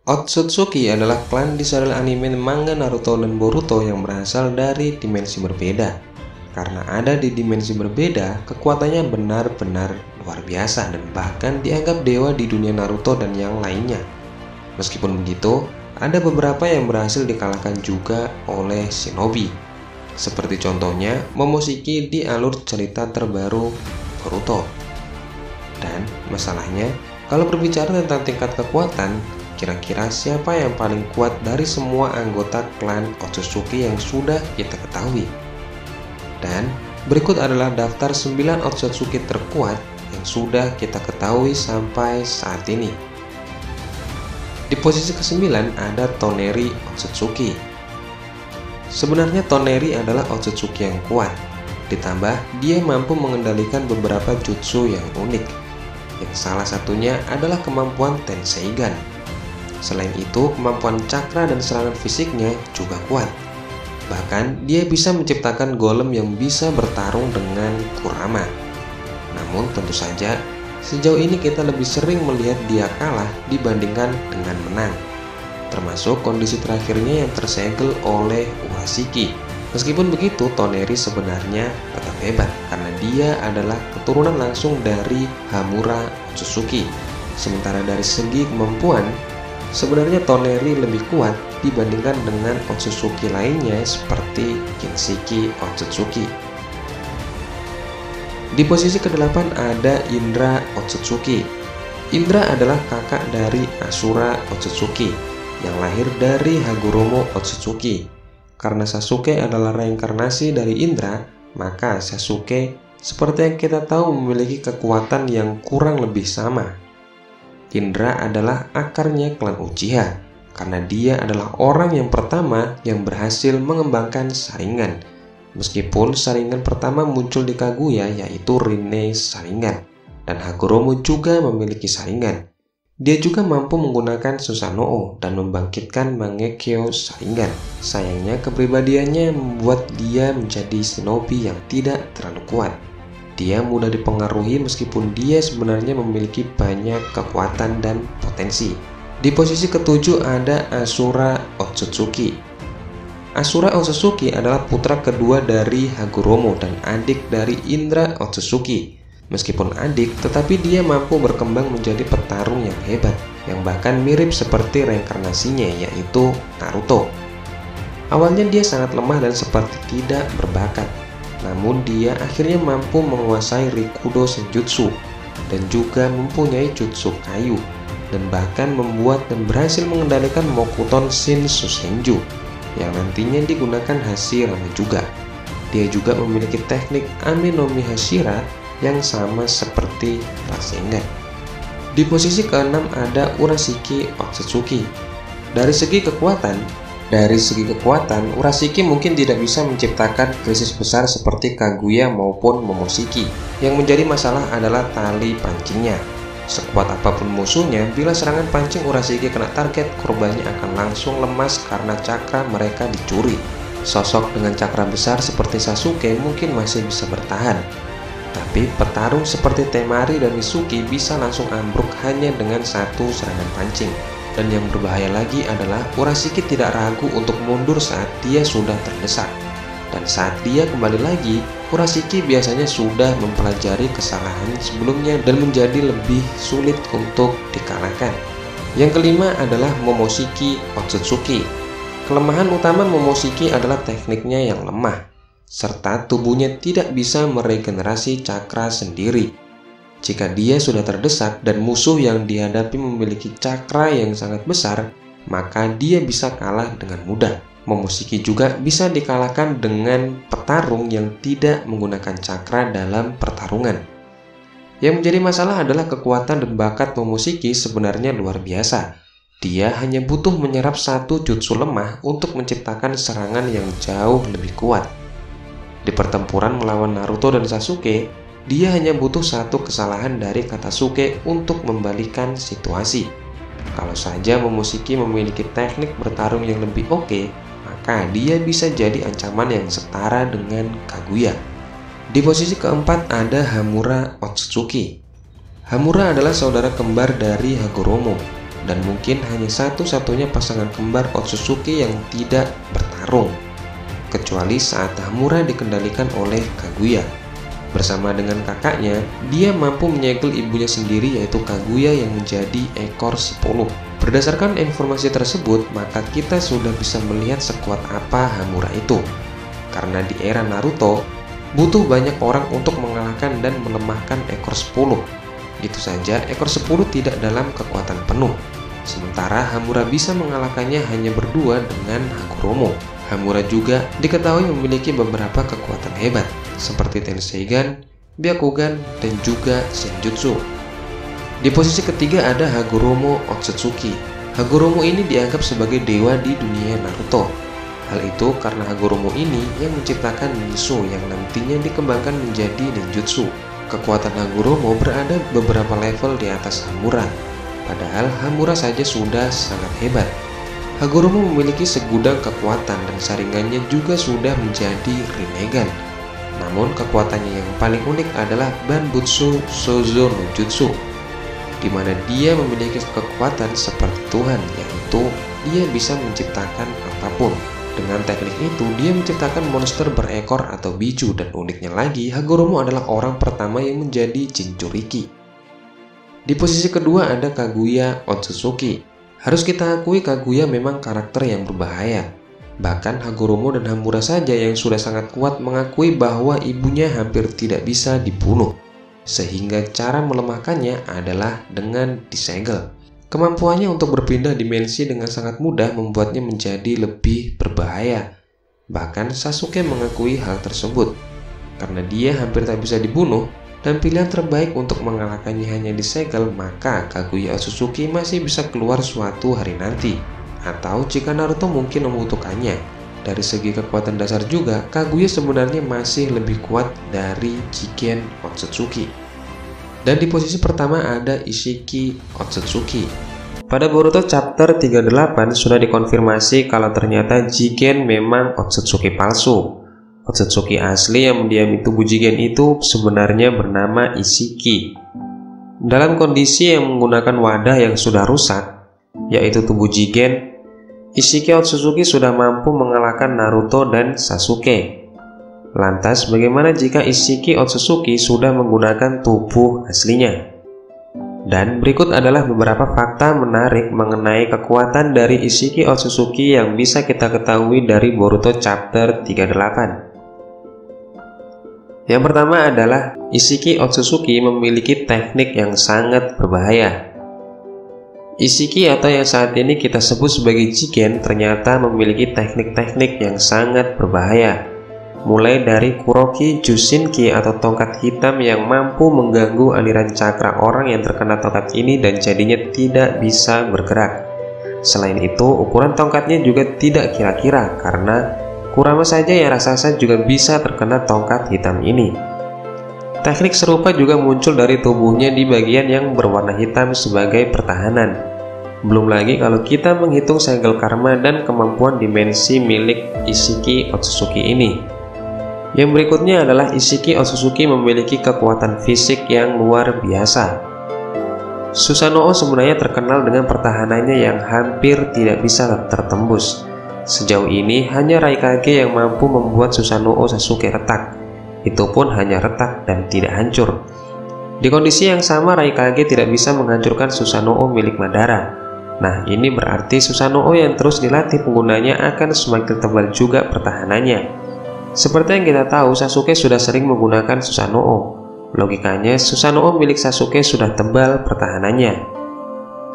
Otsutsuki adalah klan di serial anime manga Naruto dan Boruto yang berasal dari dimensi berbeda. Karena ada di dimensi berbeda, kekuatannya benar-benar luar biasa dan bahkan dianggap dewa di dunia Naruto dan yang lainnya. Meskipun begitu, ada beberapa yang berhasil dikalahkan juga oleh shinobi. Seperti contohnya Momoshiki di alur cerita terbaru Boruto. Dan masalahnya, kalau berbicara tentang tingkat kekuatan, kira-kira siapa yang paling kuat dari semua anggota klan Otsutsuki yang sudah kita ketahui? Dan berikut adalah daftar 9 Otsutsuki terkuat yang sudah kita ketahui sampai saat ini. Di posisi ke-9 ada Toneri Otsutsuki. Sebenarnya Toneri adalah Otsutsuki yang kuat, ditambah dia mampu mengendalikan beberapa jutsu yang unik, yang salah satunya adalah kemampuan Tenseigan. Selain itu, kemampuan cakra dan serangan fisiknya juga kuat. Bahkan, dia bisa menciptakan golem yang bisa bertarung dengan Kurama. Namun, tentu saja, sejauh ini kita lebih sering melihat dia kalah dibandingkan dengan menang. Termasuk kondisi terakhirnya yang tersegel oleh Urashiki. Meskipun begitu, Toneri sebenarnya tetap hebat karena dia adalah keturunan langsung dari Hamura Otsutsuki. Sementara dari segi kemampuan, sebenarnya Toneri lebih kuat dibandingkan dengan Otsutsuki lainnya seperti Kinshiki Otsutsuki. Di posisi ke-8 ada Indra Otsutsuki. Indra adalah kakak dari Asura Otsutsuki yang lahir dari Hagoromo Otsutsuki. Karena Sasuke adalah reinkarnasi dari Indra, maka Sasuke seperti yang kita tahu memiliki kekuatan yang kurang lebih sama. Indra adalah akarnya klan Uchiha, karena dia adalah orang yang pertama yang berhasil mengembangkan Sharingan. Meskipun Sharingan pertama muncul di Kaguya yaitu Rinne Sharingan, dan Hagoromo juga memiliki Sharingan. Dia juga mampu menggunakan Susanoo dan membangkitkan Mangekyo Sharingan. Sayangnya kepribadiannya membuat dia menjadi shinobi yang tidak terlalu kuat. Dia mudah dipengaruhi meskipun dia sebenarnya memiliki banyak kekuatan dan potensi. Di posisi ke-7 ada Asura Otsutsuki. Asura Otsutsuki adalah putra kedua dari Hagoromo dan adik dari Indra Otsutsuki. Meskipun adik, tetapi dia mampu berkembang menjadi petarung yang hebat, yang bahkan mirip seperti reinkarnasinya yaitu Naruto. Awalnya dia sangat lemah dan seperti tidak berbakat. Namun dia akhirnya mampu menguasai Rikudo Senjutsu dan juga mempunyai jutsu kayu, dan bahkan membuat dan berhasil mengendalikan Mokuton Shin Susenju yang nantinya digunakan Hashirama juga. Dia juga memiliki teknik Ame no Mi Hashira yang sama seperti Rasengan. Di posisi ke-6 ada Urashiki Otsutsuki. Dari segi kekuatan, Urashiki mungkin tidak bisa menciptakan krisis besar seperti Kaguya maupun Momoshiki. Yang menjadi masalah adalah tali pancingnya. Sekuat apapun musuhnya, bila serangan pancing Urashiki kena target, korbannya akan langsung lemas karena cakra mereka dicuri. Sosok dengan cakra besar seperti Sasuke mungkin masih bisa bertahan. Tapi petarung seperti Temari dan Mitsuki bisa langsung ambruk hanya dengan satu serangan pancing. Dan yang berbahaya lagi adalah Urashiki tidak ragu untuk mundur saat dia sudah terdesak. Dan saat dia kembali lagi, Urashiki biasanya sudah mempelajari kesalahan sebelumnya dan menjadi lebih sulit untuk dikalahkan. Yang kelima adalah Momoshiki Otsutsuki. Kelemahan utama Momoshiki adalah tekniknya yang lemah, serta tubuhnya tidak bisa meregenerasi cakra sendiri. Jika dia sudah terdesak dan musuh yang dihadapi memiliki cakra yang sangat besar, maka dia bisa kalah dengan mudah. Momoshiki juga bisa dikalahkan dengan petarung yang tidak menggunakan cakra dalam pertarungan. Yang menjadi masalah adalah kekuatan dan bakat Momoshiki sebenarnya luar biasa. Dia hanya butuh menyerap satu jutsu lemah untuk menciptakan serangan yang jauh lebih kuat. Di pertempuran melawan Naruto dan Sasuke, dia hanya butuh satu kesalahan dari Katasuke untuk membalikan situasi. Kalau saja Momoshiki memiliki teknik bertarung yang lebih oke, maka dia bisa jadi ancaman yang setara dengan Kaguya. Di posisi keempat ada Hamura Otsutsuki. Hamura adalah saudara kembar dari Hagoromo. dan mungkin hanya satu-satunya pasangan kembar Otsutsuki yang tidak bertarung, kecuali saat Hamura dikendalikan oleh Kaguya. Bersama dengan kakaknya, dia mampu menyegel ibunya sendiri yaitu Kaguya yang menjadi ekor 10. Berdasarkan informasi tersebut, maka kita sudah bisa melihat sekuat apa Hamura itu. Karena di era Naruto, butuh banyak orang untuk mengalahkan dan melemahkan ekor 10. Itu saja ekor 10 tidak dalam kekuatan penuh. Sementara Hamura bisa mengalahkannya hanya berdua dengan Hagoromo. Hamura juga diketahui memiliki beberapa kekuatan hebat, seperti Tenseigan, Byakugan, dan juga Senjutsu. Di posisi ketiga ada Hagoromo Otsutsuki. Hagoromo ini dianggap sebagai dewa di dunia Naruto. Hal itu karena Hagoromo ini yang menciptakan ninjutsu yang nantinya dikembangkan menjadi ninjutsu. Kekuatan Hagoromo berada beberapa level di atas Hamura, padahal Hamura saja sudah sangat hebat. Hagoromo memiliki segudang kekuatan dan saringannya juga sudah menjadi Rinnegan. Namun kekuatannya yang paling unik adalah Banbutsu Shoujo no Jutsu, di mana dia memiliki kekuatan seperti Tuhan, yaitu dia bisa menciptakan apapun. Dengan teknik itu, dia menciptakan monster berekor atau biju, dan uniknya lagi, Hagoromo adalah orang pertama yang menjadi Jinchuriki. Di posisi kedua ada Kaguya Otsutsuki. Harus kita akui Kaguya memang karakter yang berbahaya. Bahkan Hagoromo dan Hamura saja yang sudah sangat kuat mengakui bahwa ibunya hampir tidak bisa dibunuh, sehingga cara melemahkannya adalah dengan disegel. Kemampuannya untuk berpindah dimensi dengan sangat mudah membuatnya menjadi lebih berbahaya. Bahkan Sasuke mengakui hal tersebut. Karena dia hampir tak bisa dibunuh dan pilihan terbaik untuk mengalahkannya hanya disegel, maka Kaguya Otsutsuki masih bisa keluar suatu hari nanti. Atau jika Naruto mungkin membutuhkannya. Dari segi kekuatan dasar juga, Kaguya sebenarnya masih lebih kuat dari Jigen Otsutsuki. Dan di posisi pertama ada Ishiki Otsutsuki. Pada Boruto chapter 38 sudah dikonfirmasi kalau ternyata Jigen memang Otsutsuki palsu. Otsutsuki asli yang mendiami tubuh Jigen itu sebenarnya bernama Ishiki. Dalam kondisi yang menggunakan wadah yang sudah rusak, yaitu tubuh Jigen, Ishiki Otsutsuki sudah mampu mengalahkan Naruto dan Sasuke. Lantas, bagaimana jika Ishiki Otsutsuki sudah menggunakan tubuh aslinya? Dan berikut adalah beberapa fakta menarik mengenai kekuatan dari Ishiki Otsutsuki yang bisa kita ketahui dari Boruto chapter 38. Yang pertama adalah Ishiki Otsutsuki memiliki teknik yang sangat berbahaya. Ishiki atau yang saat ini kita sebut sebagai Jigen ternyata memiliki teknik-teknik yang sangat berbahaya. Mulai dari Kuroki Jushinki atau tongkat hitam yang mampu mengganggu aliran cakra orang yang terkena tongkat ini dan jadinya tidak bisa bergerak. Selain itu, ukuran tongkatnya juga tidak kira-kira karena Kurama saja yang raksasa juga bisa terkena tongkat hitam ini. Teknik serupa juga muncul dari tubuhnya di bagian yang berwarna hitam sebagai pertahanan. Belum lagi kalau kita menghitung segel karma dan kemampuan dimensi milik Ishiki Otsutsuki ini. Yang berikutnya adalah Ishiki Otsutsuki memiliki kekuatan fisik yang luar biasa. Susanoo sebenarnya terkenal dengan pertahanannya yang hampir tidak bisa tertembus. Sejauh ini hanya Raikage yang mampu membuat Susanoo Sasuke retak. Itu pun hanya retak dan tidak hancur. Di kondisi yang sama Raikage tidak bisa menghancurkan Susanoo milik Madara. Nah, ini berarti Susanoo yang terus dilatih penggunanya akan semakin tebal juga pertahanannya. Seperti yang kita tahu, Sasuke sudah sering menggunakan Susanoo. Logikanya, Susanoo milik Sasuke sudah tebal pertahanannya.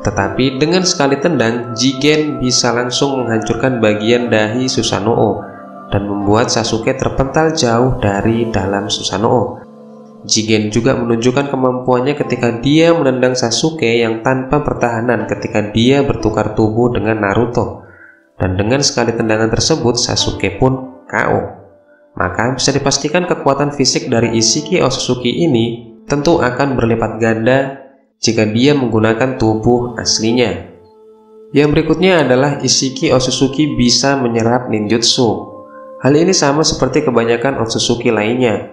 Tetapi dengan sekali tendang, Jigen bisa langsung menghancurkan bagian dahi Susanoo dan membuat Sasuke terpental jauh dari dalam Susanoo. Jigen juga menunjukkan kemampuannya ketika dia menendang Sasuke yang tanpa pertahanan ketika dia bertukar tubuh dengan Naruto. Dan dengan sekali tendangan tersebut, Sasuke pun KO. Maka bisa dipastikan kekuatan fisik dari Ishiki Otsutsuki ini tentu akan berlipat ganda jika dia menggunakan tubuh aslinya. Yang berikutnya adalah Ishiki Otsutsuki bisa menyerap ninjutsu. Hal ini sama seperti kebanyakan Otsutsuki lainnya.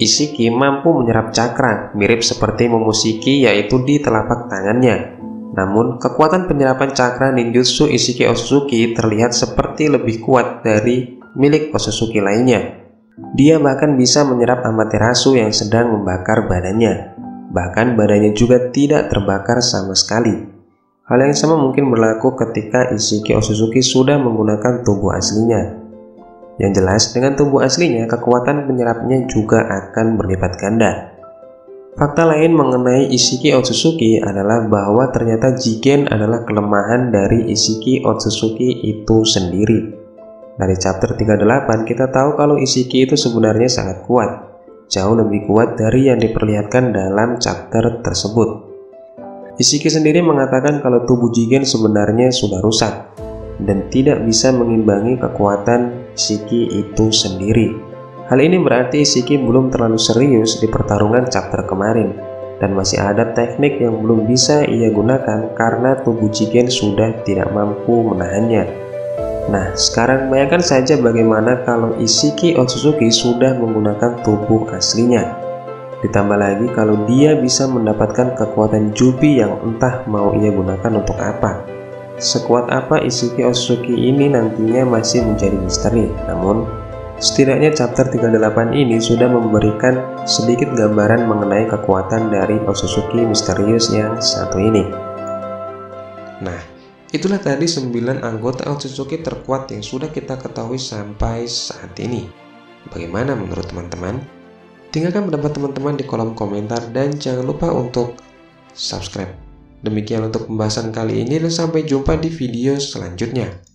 Ishiki mampu menyerap cakra, mirip seperti Momoshiki yaitu di telapak tangannya. Namun, kekuatan penyerapan cakra ninjutsu Isshiki Otsutsuki terlihat seperti lebih kuat dari milik Otsutsuki lainnya. Dia bahkan bisa menyerap Amaterasu yang sedang membakar badannya. Bahkan badannya juga tidak terbakar sama sekali. Hal yang sama mungkin berlaku ketika Isshiki Otsutsuki sudah menggunakan tubuh aslinya. Yang jelas, dengan tubuh aslinya, kekuatan penyerapnya juga akan berlipat ganda. Fakta lain mengenai Isshiki Otsutsuki adalah bahwa ternyata Jigen adalah kelemahan dari Isshiki Otsutsuki itu sendiri. Dari chapter 38 kita tahu kalau Isshiki itu sebenarnya sangat kuat, jauh lebih kuat dari yang diperlihatkan dalam chapter tersebut. Isshiki sendiri mengatakan kalau tubuh Jigen sebenarnya sudah rusak dan tidak bisa mengimbangi kekuatan Isshiki itu sendiri. Hal ini berarti Isshiki belum terlalu serius di pertarungan chapter kemarin, dan masih ada teknik yang belum bisa ia gunakan karena tubuh Jigen sudah tidak mampu menahannya. Nah, sekarang bayangkan saja bagaimana kalau Isshiki Otsutsuki sudah menggunakan tubuh aslinya. Ditambah lagi kalau dia bisa mendapatkan kekuatan Jubi yang entah mau ia gunakan untuk apa. Sekuat apa Isshiki Otsutsuki ini nantinya masih menjadi misteri. Namun, setidaknya chapter 38 ini sudah memberikan sedikit gambaran mengenai kekuatan dari Otsutsuki misterius yang satu ini. Nah, itulah tadi 9 anggota Otsutsuki terkuat yang sudah kita ketahui sampai saat ini. Bagaimana menurut teman-teman? Tinggalkan pendapat teman-teman di kolom komentar dan jangan lupa untuk subscribe. Demikian untuk pembahasan kali ini dan sampai jumpa di video selanjutnya.